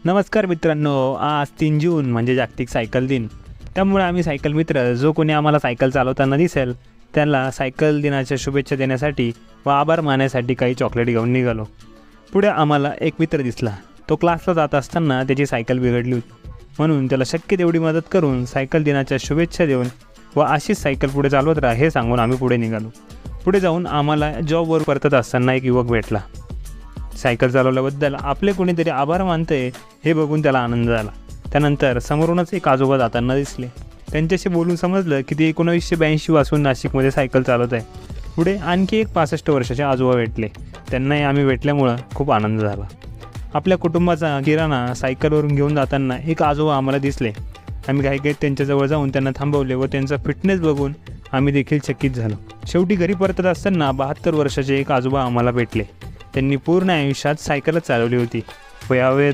नमस्कार मित्रांनो, आज 3 जून म्हणजे जागतिक सायकल दिन. त्यामुळे आम्ही सायकल मित्र जो कोणी आम्हाला सायकल चालवताना दिसेल त्यांना सायकल दिनाच्या शुभेच्छा देण्यासाठी व आभार मानण्यासाठी काही चॉकलेट घेऊन निघालो. पुढे आम्हाला एक मित्र दिसला. तो क्लासला जात असताना त्याची सायकल बिघडली होती, म्हणून त्याला शक्य तेवढी मदत करून सायकल दिनाच्या शुभेच्छा देऊन व अशीच सायकल पुढे चालवत राहा हे सांगून आम्ही पुढे निघालो. पुढे जाऊन आम्हाला जॉबवर परतत असताना एक युवक भेटला. सायकल चालवल्याबद्दल आपले कोणीतरी आभार मानते हे बघून त्याला आनंद झाला. त्यानंतर समोरूनच एक आजोबा जाताना दिसले. त्यांच्याशी बोलून समजलं की ते 1982 पासून नाशिकमध्ये सायकल चालवत आहे. पुढे आणखी एक 65 वर्षाचे आजोबा भेटले. त्यांनाही आम्ही भेटल्यामुळं खूप आनंद झाला. आपल्या कुटुंबाचा किराणा सायकलवरून घेऊन जाताना एक आजोबा आम्हाला दिसले. आम्ही काही त्यांच्याजवळ जाऊन त्यांना थांबवले व त्यांचा फिटनेस बघून आम्ही देखील चकित झालो. शेवटी घरी परतत असताना 72 वर्षाचे एक आजोबा आम्हाला भेटले. त्यांनी पूर्ण आयुष्यात सायकलच चालवली होती व यावेळी